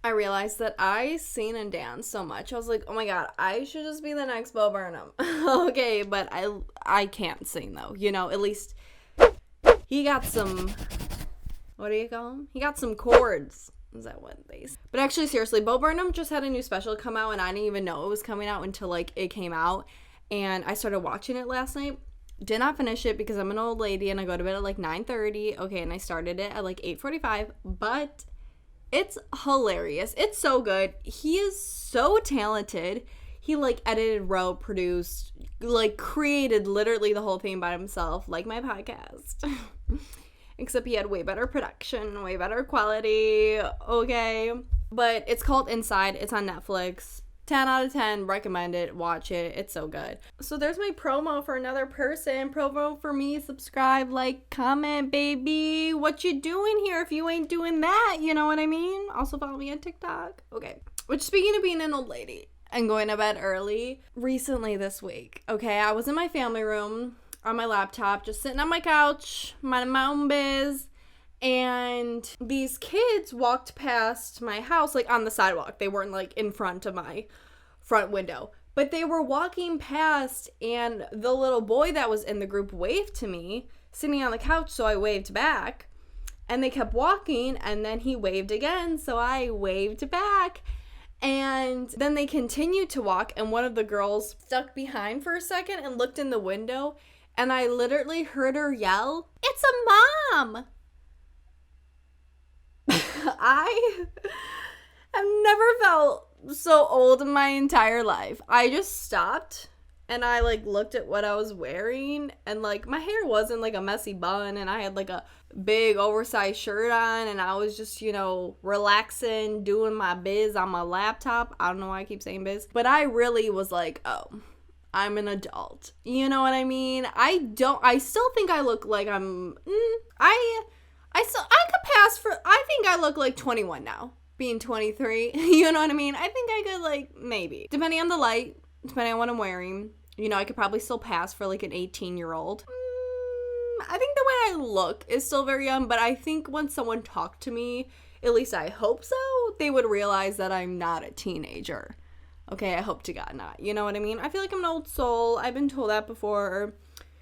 I realized that I sing and dance so much. I was like, oh my god, I should just be the next Bo Burnham. Okay, but I can't sing though. You know, at least he got some, what do you call him? He got some chords. Is that what they say? But actually, seriously, Bo Burnham just had a new special come out, and I didn't even know it was coming out until, like, it came out. And I started watching it last night. Did not finish it because I'm an old lady and I go to bed at, like, 9:30. Okay, and I started it at, like, 8:45. But it's hilarious. It's so good. He is so talented. He, like, edited, wrote, produced, like, created literally the whole thing by himself, like my podcast. Except he had way better production, way better quality, okay? But it's called Inside. It's on Netflix. 10 out of 10. Recommend it. Watch it. It's so good. So there's my promo for another person. Promo for me. Subscribe, like, comment, baby. What you doing here if you ain't doing that? You know what I mean? Also follow me on TikTok. Okay. Which, speaking of being an old lady and going to bed early, recently this week, okay, I was in my family room on my laptop, just sitting on my couch, minding my own biz, and these kids walked past my house, like, on the sidewalk. They weren't, like, in front of my front window, but they were walking past, and the little boy that was in the group waved to me, sitting on the couch, so I waved back, and they kept walking, and then he waved again, so I waved back. And then they continued to walk, and one of the girls stuck behind for a second and looked in the window, and I literally heard her yell, "It's a mom!" I have never felt so old in my entire life. I just stopped, and I, like, looked at what I was wearing, and, like, my hair wasn't, like, a messy bun, and I had, like, a big oversized shirt on, and I was just, you know, relaxing, doing my biz on my laptop. I don't know why I keep saying biz, but I really was like, oh, I'm an adult. You know what I mean? I still think I look like I could pass for, I think I look like 21 now, being 23. You know what I mean? I think I could, like, maybe, depending on the light, depending on what I'm wearing, you know, I could probably still pass for, like, an 18-year-old. I think the way I look is still very young, but I think when someone talked to me, at least I hope so, they would realize that I'm not a teenager. Okay, I hope to God not. You know what I mean? I feel like I'm an old soul. I've been told that before.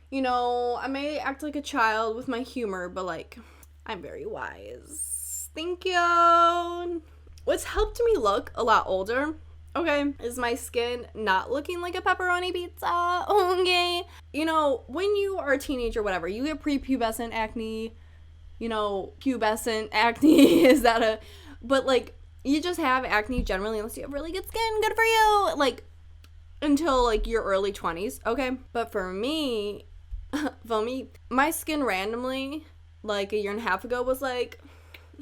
You know, I may act like a child with my humor, but, like, I'm very wise. Thank you. What's helped me look a lot older, okay, is my skin not looking like a pepperoni pizza, okay? You know, when you are a teenager, whatever, you get prepubescent acne, you know, pubescent acne, is that a, but, like, you just have acne generally unless you have really good skin, good for you, like, until, like, your early 20s, okay? But for me, my skin randomly, like, a year and a half ago was like,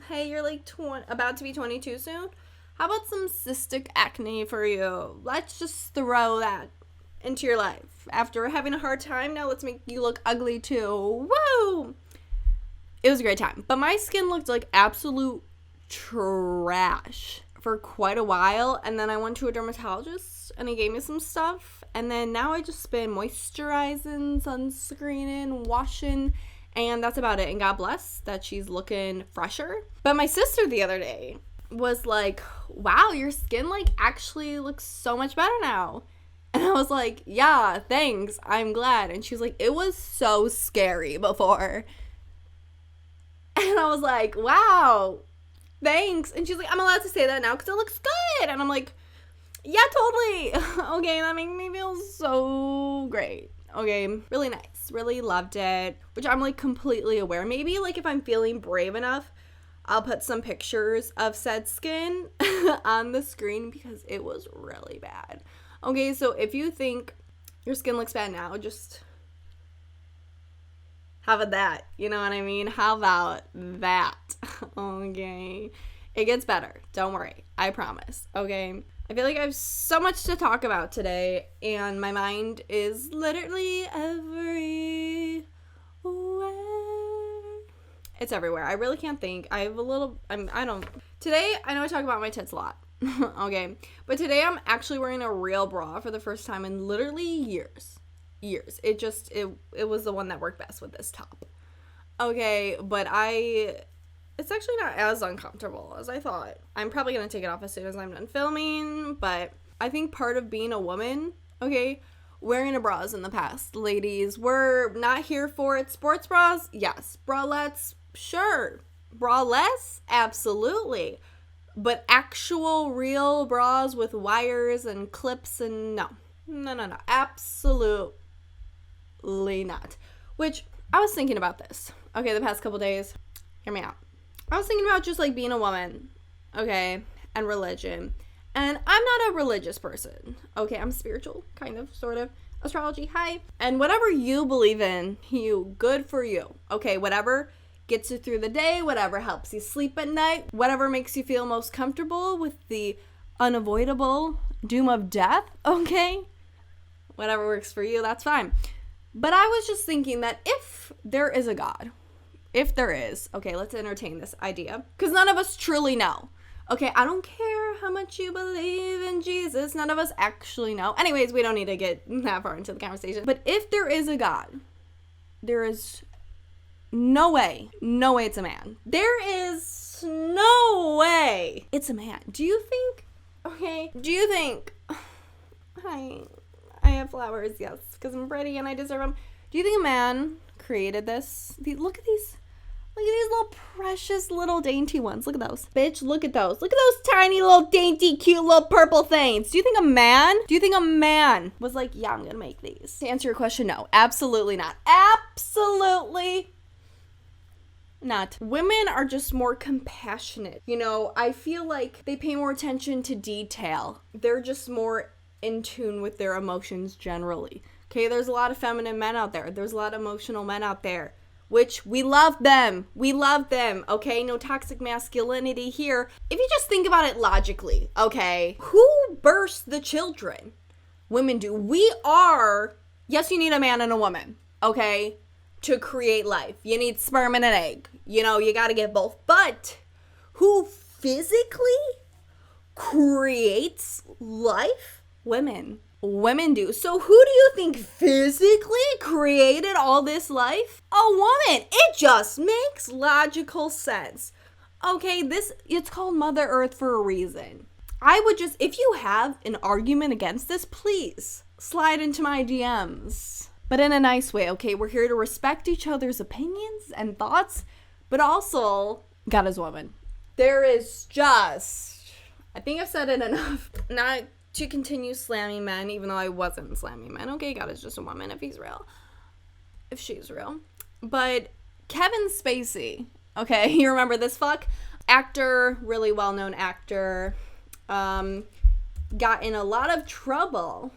hey, you're, like, about to be 22 soon? How about some cystic acne for you? Let's just throw that into your life. After having a hard time, now let's make you look ugly too. Woo! It was a great time. But my skin looked like absolute trash for quite a while, and then I went to a dermatologist and he gave me some stuff, and then now I just been moisturizing, sunscreening, washing, and that's about it. And God bless that she's looking fresher. But my sister the other day was like, wow, your skin, like, actually looks so much better now. And I was like, yeah, thanks, I'm glad. And she was like, it was so scary before. And I was like, wow, thanks. And she's like, I'm allowed to say that now because it looks good. And I'm like, yeah, totally. Okay, that made me feel so great. Okay, really nice. Really loved it. Which I'm, like, completely aware. Maybe, like, if I'm feeling brave enough, I'll put some pictures of said skin on the screen because it was really bad. Okay, so if you think your skin looks bad now, just how about that? You know what I mean? How about that? Okay. It gets better. Don't worry. I promise. Okay. I feel like I have so much to talk about today, and my mind is literally everywhere. It's everywhere. I really can't think. I have a little, today, I know I talk about my tits a lot, okay, but today I'm actually wearing a real bra for the first time in literally years. It was the one that worked best with this top. Okay, but I it's actually not as uncomfortable as I thought. I'm probably going to take it off as soon as I'm done filming, but I think part of being a woman, okay, wearing a bras in the past, ladies, we're not here for it. Sports bras, yes. Bralettes, sure. Braless, absolutely. But actual real bras with wires and clips and no, absolutely not. Which, I was thinking about this, okay, the past couple days. Hear me out. I was thinking about just like being a woman, okay, and religion. And I'm not a religious person, okay, I'm spiritual, kind of, sort of. Astrology, hi. And whatever you believe in, you, good for you, okay, whatever gets you through the day, whatever helps you sleep at night, whatever makes you feel most comfortable with the unavoidable doom of death, okay? Whatever works for you, that's fine. But I was just thinking that if there is a God, if there is, okay, let's entertain this idea, because none of us truly know. Okay, I don't care how much you believe in Jesus, none of us actually know. Anyways, we don't need to get that far into the conversation. But if there is a God, there is no way it's a man. There is no way it's a man. Do you think, I have flowers, yes, because I'm pretty and I deserve them. Do you think a man created this? Look at these little precious little dainty ones. Look at those. Bitch, look at those. Look at those tiny little dainty cute little purple things. Do you think a man was like, yeah, I'm gonna make these? To answer your question, no. Absolutely not. Absolutely not. Women are just more compassionate. You know, I feel like they pay more attention to detail. They're just more in tune with their emotions generally. Okay, there's a lot of feminine men out there. There's a lot of emotional men out there, which we love them. We love them, okay? No toxic masculinity here. If you just think about it logically, okay? Who births the children? Women do. We are, yes, you need a man and a woman, okay? To create life. You need sperm and an egg. You know, you gotta get both. But who physically creates life? Women. Women do. So who do you think physically created all this life? A woman. It just makes logical sense. Okay, it's called Mother Earth for a reason. I would just, if you have an argument against this, please slide into my DMs. But in a nice way, okay? We're here to respect each other's opinions and thoughts, but also, God is woman. There is just, I think I've said it enough. Not to continue slamming men, even though I wasn't slamming men. Okay, God is just a woman if he's real. If she's real. But Kevin Spacey, okay, you remember this fuck? Actor, really well-known actor, got in a lot of trouble,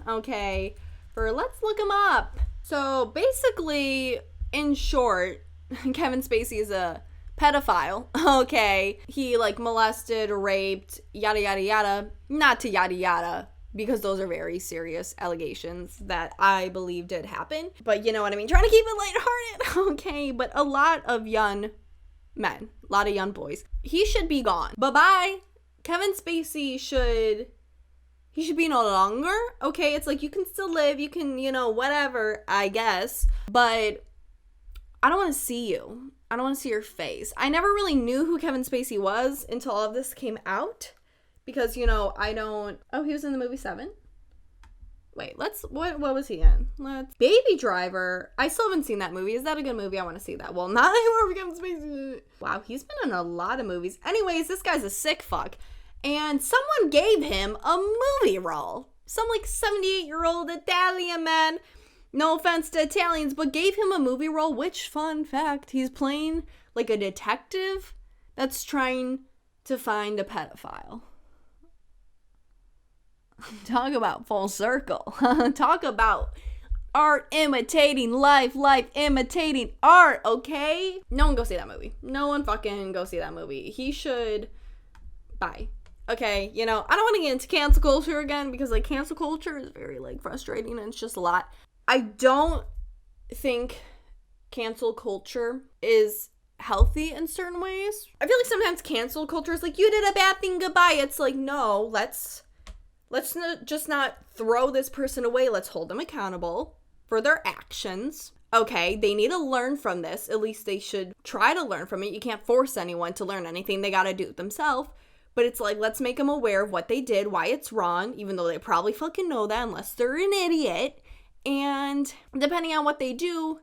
okay, for, let's look him up. So basically, in short, Kevin Spacey is a pedophile, okay? He, like, molested, raped, yada, yada, yada. Not to yada, yada, because those are very serious allegations that I believe did happen. But you know what I mean? Trying to keep it lighthearted, okay? But a lot of young men, a lot of young boys. He should be gone. Bye-bye. Kevin Spacey should be no longer, okay? It's like, you can still live, you can, you know, whatever, I guess. But I don't want to see you. I don't want to see your face. I never really knew who Kevin Spacey was until all of this came out. Because, you know, he was in the movie 7? Wait, what was he in? Baby Driver. I still haven't seen that movie. Is that a good movie? I want to see that. Well, not anymore for Kevin Spacey. Wow, he's been in a lot of movies. Anyways, this guy's a sick fuck. And someone gave him a movie role. Some, like, 78-year-old Italian man. No offense to Italians, but gave him a movie role, which, fun fact, he's playing, like, a detective that's trying to find a pedophile. Talk about full circle. Talk about art imitating life, life imitating art, okay? No one go see that movie. No one fucking go see that movie. He should... Bye. Okay, you know, I don't want to get into cancel culture again because, like, cancel culture is very, like, frustrating and it's just a lot. I don't think cancel culture is healthy in certain ways. I feel like sometimes cancel culture is like, you did a bad thing, goodbye. It's like, no, let's just not throw this person away. Let's hold them accountable for their actions. Okay, they need to learn from this. At least they should try to learn from it. You can't force anyone to learn anything. They got to do it themselves. But it's like, let's make them aware of what they did, why it's wrong, even though they probably fucking know that unless they're an idiot. And depending on what they do,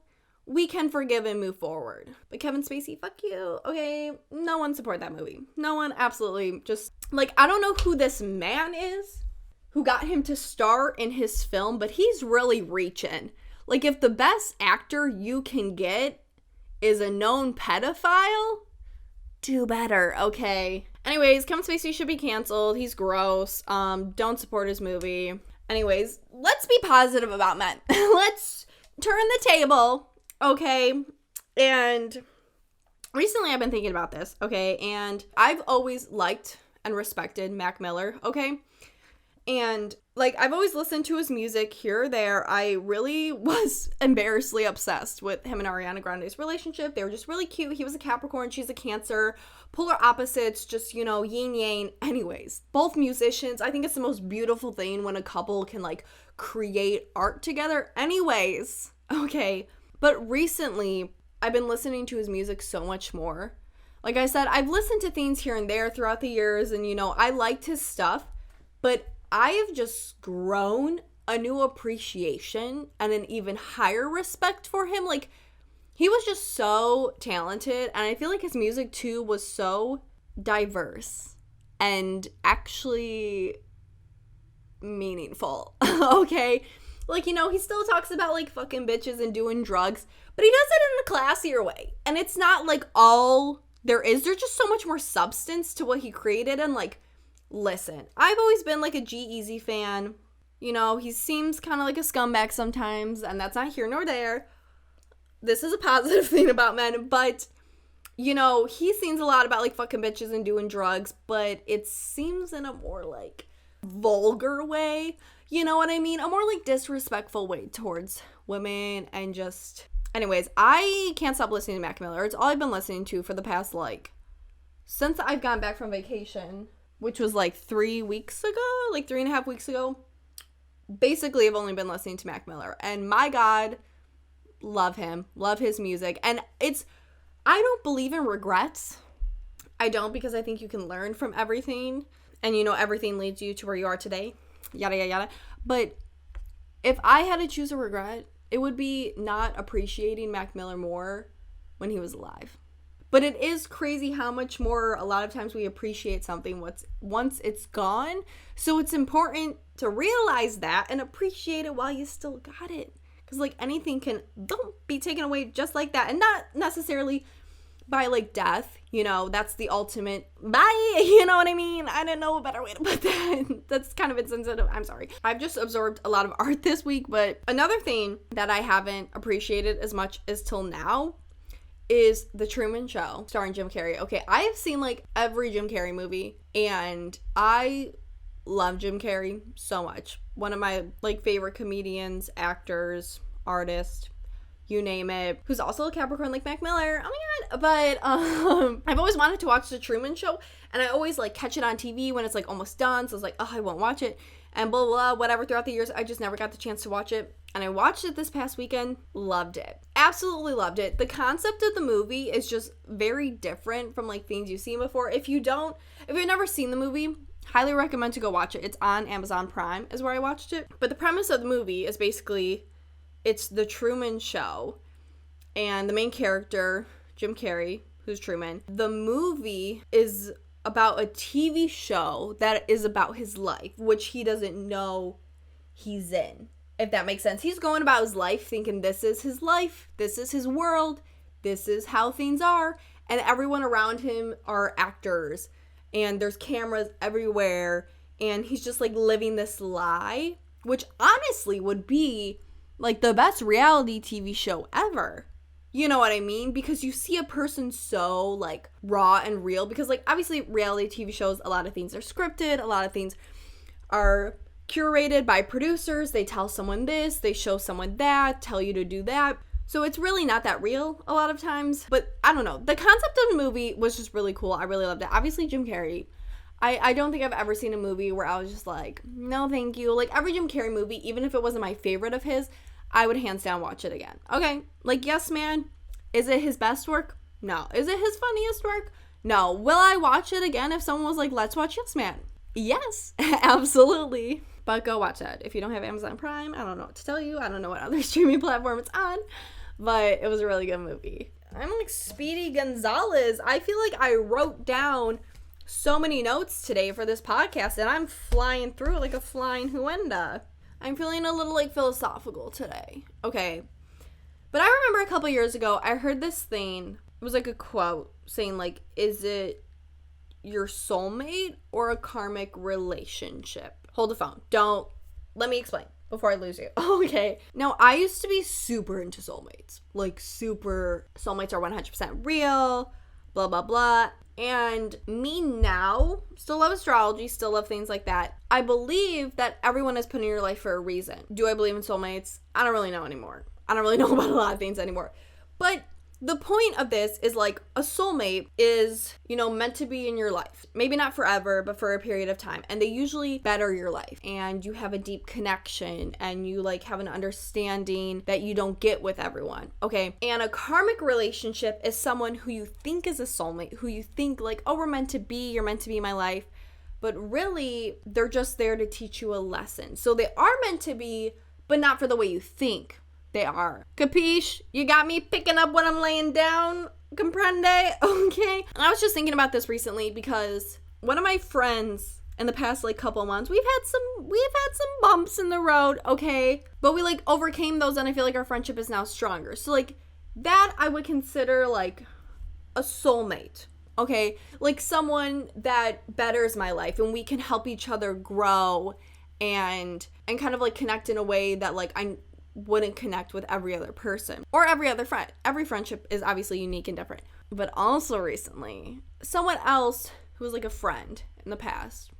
we can forgive and move forward. But Kevin Spacey, fuck you. Okay, no one support that movie. No one, absolutely. Just, like, I don't know who this man is who got him to star in his film, but he's really reaching. Like, if the best actor you can get is a known pedophile, do better, okay? Anyways, Kevin Spacey should be canceled. He's gross. Don't support his movie. Anyways, let's be positive about men. Let's turn the table, okay? And recently I've been thinking about this, okay? And I've always liked and respected Mac Miller, okay? And, like, I've always listened to his music here or there. I really was embarrassingly obsessed with him and Ariana Grande's relationship. They were just really cute. He was a Capricorn. She's a Cancer. Polar opposites, just, you know, yin yang. Anyways, both musicians. I think it's the most beautiful thing when a couple can, like, create art together. Anyways, okay. But recently, I've been listening to his music so much more. Like I said, I've listened to things here and there throughout the years, and, you know, I liked his stuff. But I have just grown a new appreciation and an even higher respect for him. Like, he was just so talented, and I feel like his music too was so diverse and actually meaningful. Okay, like, you know, he still talks about, like, fucking bitches and doing drugs, but he does it in a classier way, and it's not like all there is. There's just so much more substance to what he created. And, like, listen, I've always been, like, a G-Eazy fan. You know, he seems kind of like a scumbag sometimes, and that's not here nor there. This is a positive thing about men, but, you know, he sings a lot about, like, fucking bitches and doing drugs, but it seems in a more, like, vulgar way. You know what I mean? A more, like, disrespectful way towards women and just... Anyways, I can't stop listening to Mac Miller. It's all I've been listening to for the past, like, since I've gone back from vacation, which was like 3 weeks ago, like 3.5 weeks ago. Basically, I've only been listening to Mac Miller. And my God, love him. Love his music. And I don't believe in regrets. I don't, because I think you can learn from everything. And, you know, everything leads you to where you are today. Yada, yada, yada. But if I had to choose a regret, it would be not appreciating Mac Miller more when he was alive. But it is crazy how much more a lot of times we appreciate something once it's gone. So it's important to realize that and appreciate it while you still got it. Because, like, anything don't be taken away just like that. And not necessarily by, like, death. You know, that's the ultimate bye. You know what I mean? I didn't know a better way to put that. That's kind of insensitive. I'm sorry. I've just absorbed a lot of art this week. But another thing that I haven't appreciated as much as till now is The Truman Show, starring Jim Carrey. Okay, I have seen, like, every Jim Carrey movie, and I love Jim Carrey so much. One of my, like, favorite comedians, actors, artists, you name it, who's also a Capricorn like Mac Miller. Oh my God. But I've always wanted to watch The Truman Show, and I always, like, catch it on TV when it's, like, almost done, so I was like, oh, I won't watch it, and blah, blah, blah, whatever. Throughout the years, I just never got the chance to watch it. And I watched it this past weekend, loved it. Absolutely loved it. The concept of the movie is just very different from, like, things you've seen before. If you've never seen the movie, highly recommend to go watch it. It's on Amazon Prime is where I watched it. But the premise of the movie is basically, it's the Truman Show. And the main character, Jim Carrey, who's Truman, the movie is about a TV show that is about his life, which he doesn't know he's in. If that makes sense. He's going about his life thinking this is his life, this is his world, this is how things are, and everyone around him are actors, and there's cameras everywhere, and he's just, like, living this lie, which honestly would be, like, the best reality TV show ever. You know what I mean? Because you see a person so, like, raw and real, because, like, obviously reality TV shows, a lot of things are scripted, a lot of things are curated by producers. They tell someone this, they show someone that, tell you to do that. So it's really not that real a lot of times. But I don't know. The concept of the movie was just really cool. I really loved it. Obviously, Jim Carrey. I don't think I've ever seen a movie where I was just like, no, thank you. Like, every Jim Carrey movie, even if it wasn't my favorite of his, I would hands down watch it again. Okay, like Yes Man, is it his best work? No. Is it his funniest work? No. Will I watch it again if someone was like, let's watch Yes Man? Yes, absolutely. But go watch that. If you don't have Amazon Prime, I don't know what to tell you. I don't know what other streaming platform it's on, but it was a really good movie. I'm like Speedy Gonzalez. I feel like I wrote down so many notes today for this podcast, and I'm flying through like a flying huenda. I'm feeling a little like philosophical today. Okay. But I remember a couple years ago, I heard this thing. It was like a quote saying like, is it your soulmate or a karmic relationship? Hold the phone. Don't. Let me explain before I lose you. Okay. Now, I used to be super into soulmates. Like, super. Soulmates are 100% real. Blah, blah, blah. And me now, still love astrology, still love things like that. I believe that everyone is put in your life for a reason. Do I believe in soulmates? I don't really know anymore. I don't really know about a lot of things anymore. But the point of this is like a soulmate is, you know, meant to be in your life. Maybe not forever, but for a period of time. And they usually better your life. And you have a deep connection and you like have an understanding that you don't get with everyone. Okay. And a karmic relationship is someone who you think is a soulmate, who you think like, oh, we're meant to be, you're meant to be in my life. But really, they're just there to teach you a lesson. So they are meant to be, but not for the way you think they are. Capiche? You got me picking up what I'm laying down? Comprende? Okay. And I was just thinking about this recently because one of my friends in the past like couple months, we've had some bumps in the road, okay? But we like overcame those and I feel like our friendship is now stronger. So like that I would consider like a soulmate. Okay? Like someone that betters my life and we can help each other grow and kind of like connect in a way that like I wouldn't connect with every other person or every other friend. Every friendship is obviously unique and different. But also recently, someone else who was like a friend in the past,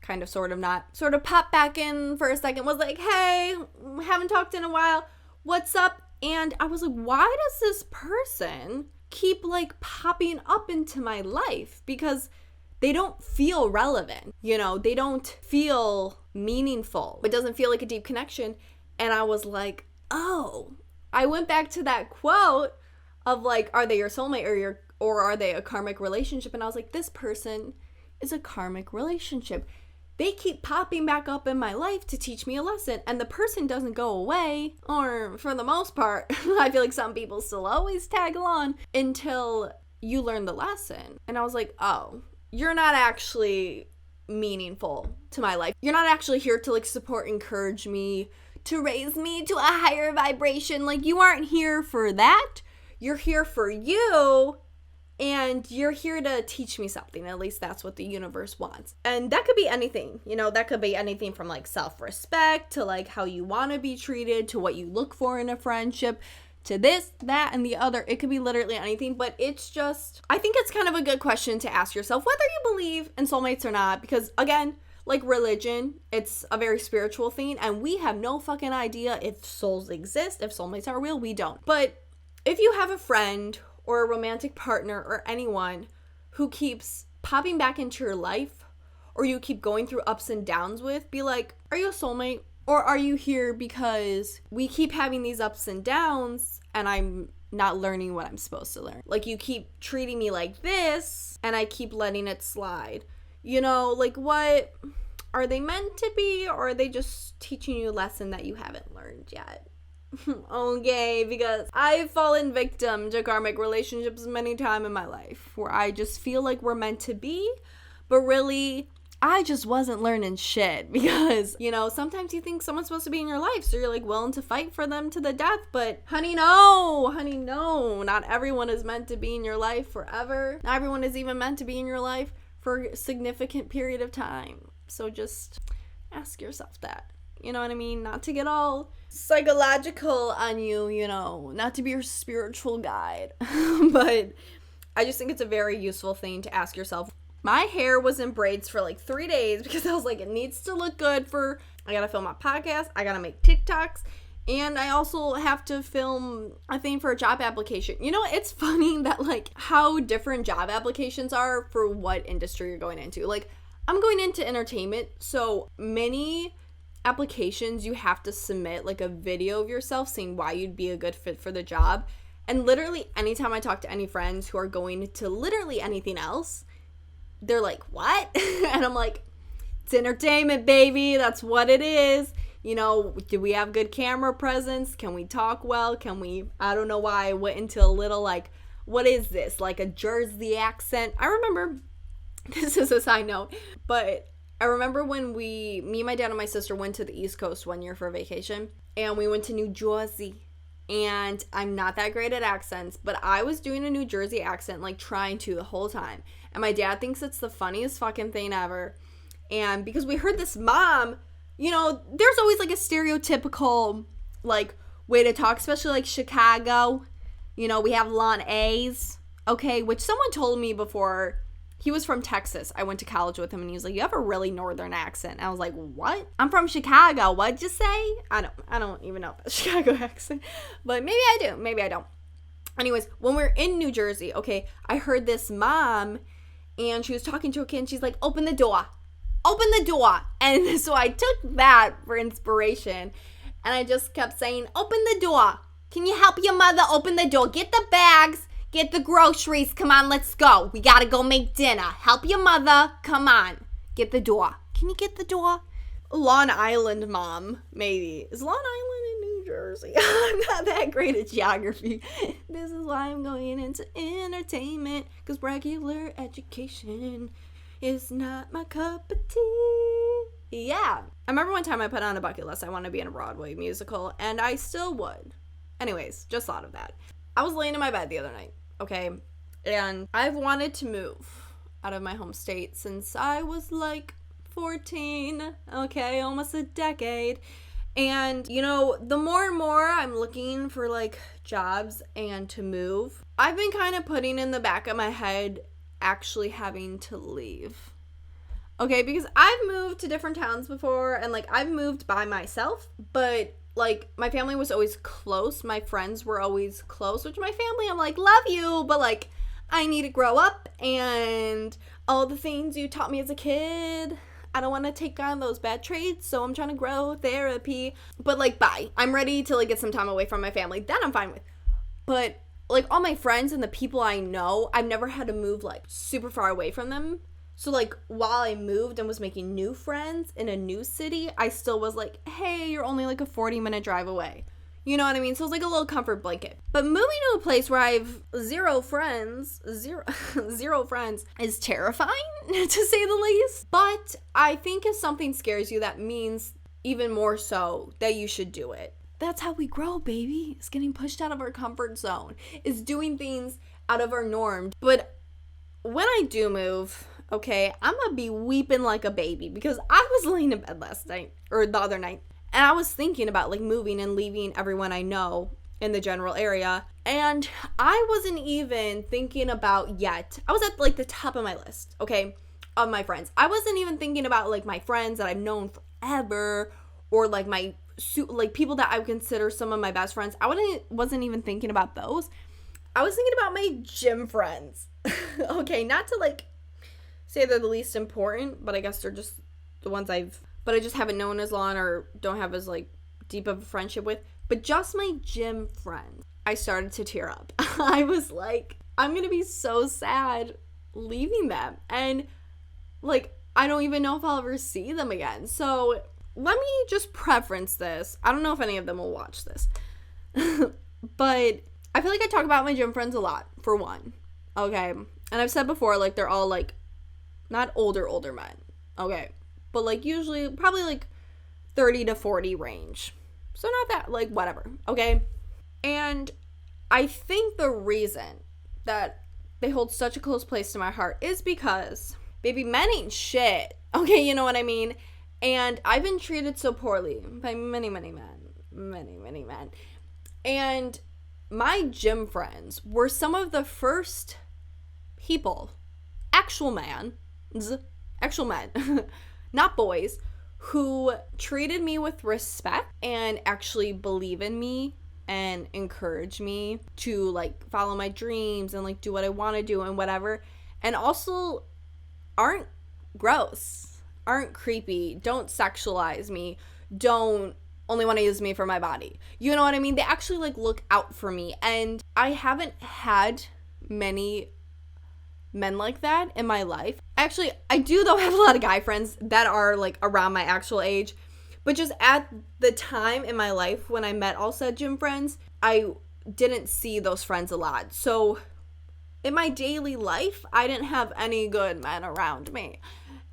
kind of sort of popped back in for a second, was like, hey, haven't talked in a while, what's up? And I was like, why does this person keep like popping up into my life? Because they don't feel relevant, you know, they don't feel meaningful. It doesn't feel like a deep connection. And I was like, oh, I went back to that quote of like, are they your soulmate or are they a karmic relationship? And I was like, this person is a karmic relationship. They keep popping back up in my life to teach me a lesson. And the person doesn't go away, or for the most part, I feel like some people still always tag along until you learn the lesson. And I was like, oh, you're not actually meaningful to my life. You're not actually here to like support, encourage me, to raise me to a higher vibration. Like, you aren't here for that. You're here for you, and you're here to teach me something. At least that's what the universe wants. And that could be anything, you know, that could be anything from like self-respect to like how you want to be treated, to what you look for in a friendship, to this, that, and the other. It could be literally anything, but it's just, I think it's kind of a good question to ask yourself whether you believe in soulmates or not, because again, like religion, it's a very spiritual thing, and we have no fucking idea if souls exist, if soulmates are real. We don't. But if you have a friend or a romantic partner or anyone who keeps popping back into your life, or you keep going through ups and downs with, be like, are you a soulmate? Or are you here because we keep having these ups and downs and I'm not learning what I'm supposed to learn? Like, you keep treating me like this and I keep letting it slide. You know, like, what are they meant to be, or are they just teaching you a lesson that you haven't learned yet? Okay, because I've fallen victim to karmic relationships many times in my life where I just feel like we're meant to be, but really, I just wasn't learning shit because, you know, sometimes you think someone's supposed to be in your life, so you're like willing to fight for them to the death, but honey, no, not everyone is meant to be in your life forever. Not everyone is even meant to be in your life for a significant period of time. So just ask yourself that. You know what I mean? Not to get all psychological on you, you know, not to be your spiritual guide. But I just think it's a very useful thing to ask yourself. My hair was in braids for like 3 days because I was like, it needs to look good for, I gotta film my podcast, I gotta make TikToks, and I also have to film a thing for a job application. You know, it's funny that like how different job applications are for what industry you're going into. Like, I'm going into entertainment, so many applications, you have to submit like a video of yourself saying why you'd be a good fit for the job. And literally anytime I talk to any friends who are going to literally anything else, they're like, what? And I'm like, it's entertainment, baby. That's what it is. You know, do we have good camera presence? Can we talk well? Can we, I don't know why I went into a little like, what is this? Like a Jersey accent. I remember, this is a side note, but I remember when me, my dad, and my sister went to the East Coast one year for a vacation, and we went to New Jersey. And I'm not that great at accents, but I was doing a New Jersey accent, like trying to the whole time. And my dad thinks it's the funniest fucking thing ever. And because we heard this mom, you know, there's always like a stereotypical like way to talk, especially like Chicago. You know, we have long A's, okay, which someone told me before. He was from Texas. I went to college with him, and he was like, you have a really northern accent. And I was like, what? I'm from Chicago. What'd you say? I don't even know the Chicago accent. But maybe I do. Maybe I don't. Anyways, when we're in New Jersey, okay, I heard this mom, and she was talking to a kid, and she's like, open the door. Open the door. And so I took that for inspiration, and I just kept saying, open the door. Can you help your mother open the door? Get the bags. Get the groceries. Come on, let's go. We gotta go make dinner. Help your mother. Come on. Get the door. Can you get the door? Long Island mom, maybe. Is Long Island in New Jersey? I'm not that great at geography. This is why I'm going into entertainment, because regular education is not my cup of tea. Yeah. I remember one time I put on a bucket list, I want to be in a Broadway musical, and I still would. Anyways, just thought of that. I was laying in my bed the other night. Okay, and I've wanted to move out of my home state since I was like 14, okay, almost a decade. And, you know, the more and more I'm looking for like jobs and to move, I've been kind of putting in the back of my head actually having to leave. Okay, because I've moved to different towns before, and like I've moved by myself, but like, my family was always close. My friends were always close, which my family, I'm like, love you, but like, I need to grow up, and all the things you taught me as a kid, I don't want to take on those bad traits, so I'm trying to grow therapy. But like, bye. I'm ready to like get some time away from my family. That I'm fine with. But like, all my friends and the people I know, I've never had to move like super far away from them. So, like, while I moved and was making new friends in a new city, I still was like, hey, you're only like a 40-minute drive away. You know what I mean? So, it's like a little comfort blanket. But moving to a place where I've zero friends is terrifying, to say the least. But I think if something scares you, that means even more so that you should do it. That's how we grow, baby. It's getting pushed out of our comfort zone. It's doing things out of our norm. But when I do move, okay, I'm gonna be weeping like a baby, because I was laying in bed last night, or the other night, and I was thinking about like moving and leaving everyone I know in the general area, and I wasn't even thinking about yet. I was at like the top of my list, okay, of my friends. I wasn't even thinking about like my friends that I've known forever, or like my like people that I would consider some of my best friends. Wasn't even thinking about those. I was thinking about my gym friends. Okay, not to like say they're the least important, but I guess they're just the ones but I just haven't known as long, or don't have as like deep of a friendship with. But just my gym friends, I started to tear up. I was like, I'm gonna be so sad leaving them, and like I don't even know if I'll ever see them again. So let me just preference this. I don't know if any of them will watch this, but I feel like I talk about my gym friends a lot, for one. Okay, and I've said before, like, they're all like not older men, okay, but like usually probably like 30 to 40 range, so not that, like, whatever, okay. And I think the reason that they hold such a close place to my heart is because, baby, men ain't shit, okay, you know what I mean? And I've been treated so poorly by many men, and my gym friends were some of the first people, actual men, not boys, who treated me with respect and actually believe in me and encourage me to like follow my dreams and like do what I want to do and whatever, and also aren't gross, aren't creepy, don't sexualize me, don't only want to use me for my body. You know what I mean? They actually like look out for me. And I haven't had many men like that in my life. Actually, I do though have a lot of guy friends that are like around my actual age. But just at the time in my life when I met all said gym friends, I didn't see those friends a lot. So in my daily life, I didn't have any good men around me.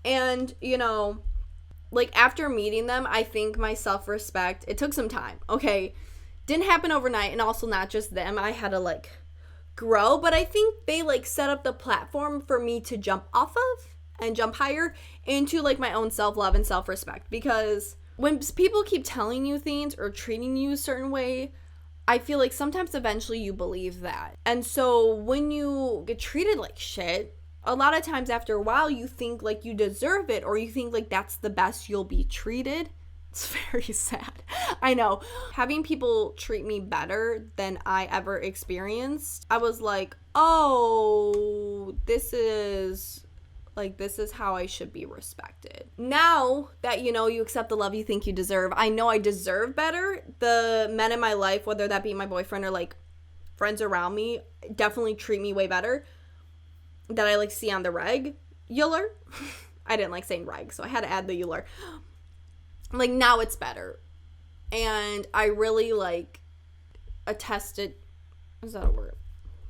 And, you know, like after meeting them, I think my self-respect, it took some time. Okay, didn't happen overnight, and also not just them. I had to like grow, but I think they like set up the platform for me to jump off of and jump higher into like my own self-love and self-respect. Because when people keep telling you things or treating you a certain way, I feel like sometimes eventually you believe that. And so when you get treated like shit, a lot of times after a while you think like you deserve it, or you think like that's the best you'll be treated. It's very sad. I know. Having people treat me better than I ever experienced, I was like, oh, this is how I should be respected. Now that, you know, you accept the love you think you deserve, I know I deserve better. The men in my life, whether that be my boyfriend or like friends around me, definitely treat me way better that I like see on the regular. I didn't like saying reg, so I had to add the regular. Like now it's better. And I really like attested. Is that a word?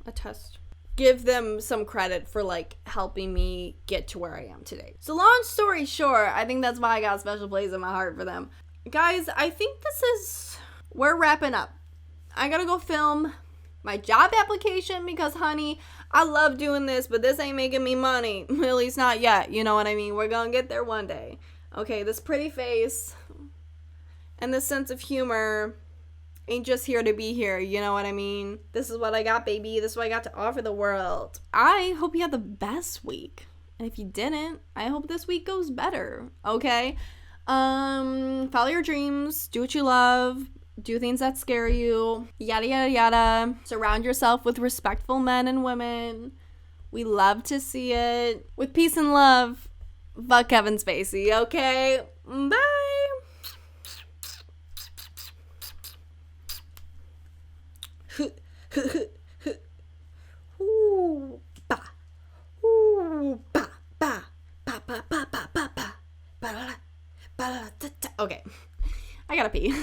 Attest. Give them some credit for like helping me get to where I am today. So long story short, I think that's why I got a special place in my heart for them. Guys, I think we're wrapping up. I gotta go film my job application because, honey, I love doing this, but this ain't making me money. At least not yet. You know what I mean? We're gonna get there one day. Okay, this pretty face and this sense of humor ain't just here to be here, you know what I mean? This is what I got, baby. This is what I got to offer the world. I hope you had the best week. And if you didn't, I hope this week goes better, okay? Follow your dreams, do what you love, do things that scare you, yada, yada, yada. Surround yourself with respectful men and women. We love to see it. With peace and love, fuck Kevin Spacey, okay? Bye! Ooh, ba. Ooh, ba, ba, ba, ba, ba, ba, ba, ba, ba, ba, ba, ba, ba, ba. Okay, I gotta pee.